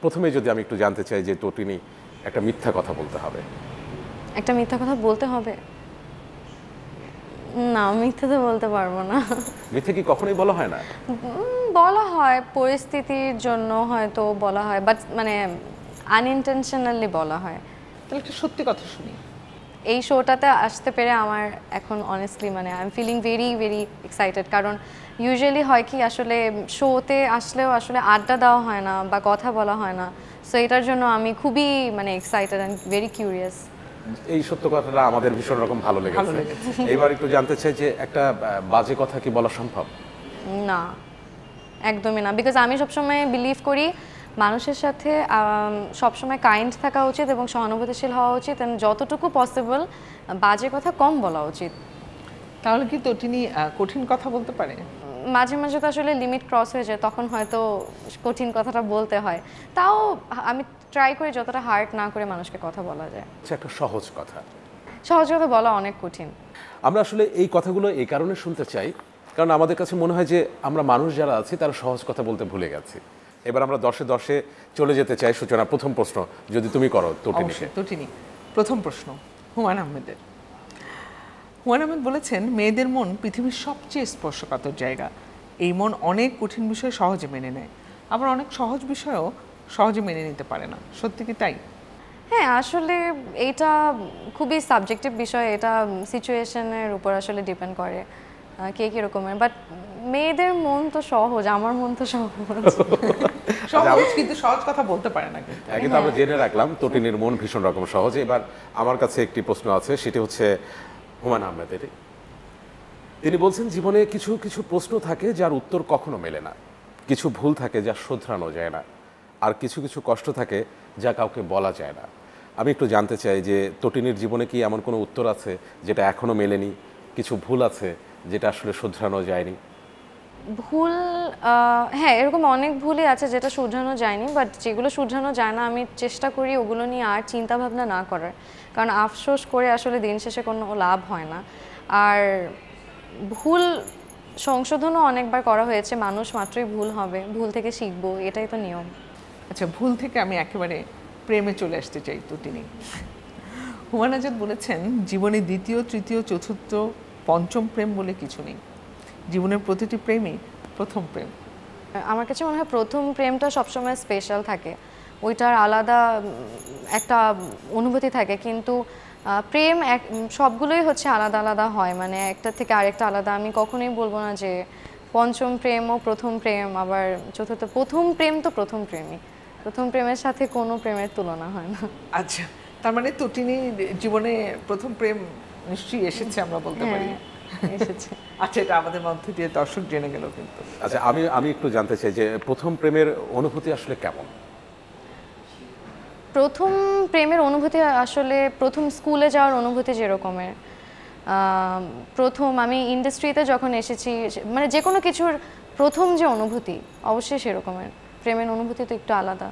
প্রথমে যদি আমি একটু জানতে চাই যে তটিনী একটা মিথ্যা কথা বলতে হবে। একটা মিথ্যা কথা বলতে হবে? না, মিথ্যা তো বলতে পারবো না। মিথ্যে কি কখনোই বলা হয় না? বলা হয়, পরিস্থিতির জন্য হয়তো বলা হয়, বাট মানে আনইনটেনশনালি বলা হয়। তাহলে একটা সত্যি কথা শুনি। এই শোটাতে আসতে পেরে আমার এখন অনেস্টলি মানে I am feeling very very excited. কারণ ইউজুয়ালি হয় কি, আসলে শোতে আসলেও আসলে আড্ডা দেওয়া হয় না বা কথা বলা হয় না। সো এটার জন্য আমি খুবই মানে এক্সাইটেড অ্যান্ড ভেরি কিউরিয়াস। এই সত্য কথাটা আমাদের ভীষণ রকম ভালো লেগেছে। এবার একটু জানতে চাই যে একটা বাজে কথা কি বলা সম্ভব? না, একদমই না। বিকজ আমি সবসময় বিলিভ করি মানুষের সাথে সবসময় কাইন্ড থাকা উচিত এবং সহানুভূতিশীল হওয়া উচিত, এবং যতটুকু পসিবল বাজে কথা কম বলা উচিত। তাহলে কি তটিনী কঠিন কথা বলতে পারে? মাঝে মাঝে তো আসলে লিমিট ক্রস হয়ে যায়, তখন হয়তো কঠিন কথাটা বলতে হয়। তাও আমি ট্রাই করি যতটা হার্ট না করে মানুষকে কথা বলা যায়। একটা সহজ কথা। সহজ কথা বলা অনেক কঠিন। আমরা আসলে এই কথাগুলো এই কারণে শুনতে চাই কারণ আমাদের কাছে মনে হয় যে আমরা মানুষ যারা আছি তারা সহজ কথা বলতে ভুলে গেছি। এবার আমরা দশে দশে চলে যেতে চাই। সূচনা, প্রথম প্রশ্ন যদি তুমি করো তটিনীকে। তটিনী, প্রথম প্রশ্ন হুমায়ূন আহমেদের। হুমায়ূন আহমেদ বলেছেন, মেয়েদের মন পৃথিবীর সবচেয়ে স্পর্শকাতর জায়গা। এই মন অনেক কঠিন বিষয় সহজে মেনে নেয়, আবার অনেক সহজ বিষয়ও সহজে মেনে নিতে পারে না। সত্যি কি তাই? হ্যাঁ, আসলে এটা খুবই সাবজেক্টিভ বিষয়। এটা সিচুয়েশনের উপর আসলে ডিপেন্ড করে কে কীরকমের। বাট মেয়েদের মন তো সহজ, আমার মন তো সহজ। সহজ, কিন্তু সহজ কথা বলতে পারে না। কিন্তু আমরা জেনে রাখলাম তটিনীর মন ভীষণ রকম সহজ। এবার আমার কাছে একটি প্রশ্ন আছে, সেটি হচ্ছে হুমায়ূন আহমেদের। তিনি বলছেন, জীবনে কিছু কিছু প্রশ্ন থাকে যার উত্তর কখনো মেলে না, কিছু ভুল থাকে যা শোধরানো যায় না, আর কিছু কিছু কষ্ট থাকে যা কাউকে বলা যায় না। আমি একটু জানতে চাই যে তটিনীর জীবনে কি এমন কোনো উত্তর আছে যেটা এখনো মেলেনি, কিছু ভুল আছে যেটা আসলে শোধরানো যায়নি? ভুল, হ্যাঁ, এরকম অনেক ভুলই আছে যেটা শুধরানো যায়নি। বাট যেগুলো শুধরানো যায় না, আমি চেষ্টা করি ওগুলো নিয়ে আর চিন্তা ভাবনা না করার। কারণ আফসোস করে আসলে দিন শেষে কোনো লাভ হয় না। আর ভুল সংশোধনও অনেকবার করা হয়েছে। মানুষ মাত্রই ভুল হবে, ভুল থেকে শিখবো, এটাই তো নিয়ম। আচ্ছা, ভুল থেকে আমি একেবারে প্রেমে চলে আসতে চাই। তটিনী, হুমায়ূন আজাদ বলেছেন, জীবনে দ্বিতীয়, তৃতীয়, চতুর্থ, পঞ্চম প্রেম বলে কিছু নেই। জীবনের প্রতিটি প্রেমই প্রথম প্রেম। আমার কাছে মনে হয় প্রথম প্রেমটা সবসময় স্পেশাল থাকে, ওইটার আলাদা একটা অনুভূতি থাকে। কিন্তু প্রেম সবগুলোই হচ্ছে আলাদা আলাদা হয়, মানে একটা থেকে আরেকটা আলাদা। আমি কখনোই বলবো না যে পঞ্চম প্রেম ও প্রথম প্রেম, আবার চতুর্থ। প্রথম প্রেম তো প্রথম প্রেমই, প্রথম প্রেমের সাথে কোনো প্রেমের তুলনা হয় না। আচ্ছা, তার মানে তটিনী জীবনে প্রথম প্রেম নিশ্চয়ই এসেছে, আমরা বলতে পারি। এসেছে। আচ্ছা, এটা আমাদের মধ্যে দিয়ে দর্শক জেনে গেল। কিন্তু আচ্ছা, আমি একটু জানতে চাই যে প্রথম প্রেমের অনুভূতি আসলে কেমন? প্রথম প্রেমের অনুভূতি আসলে প্রথম স্কুলে যাওয়ার অনুভূতি যেরকমের, প্রথম আমি ইন্ডাস্ট্রিতে যখন এসেছি, মানে যে কোনো কিছুর প্রথম যে অনুভূতি অবশ্যই সেরকমের। প্রেমের অনুভূতি তো একটু আলাদা।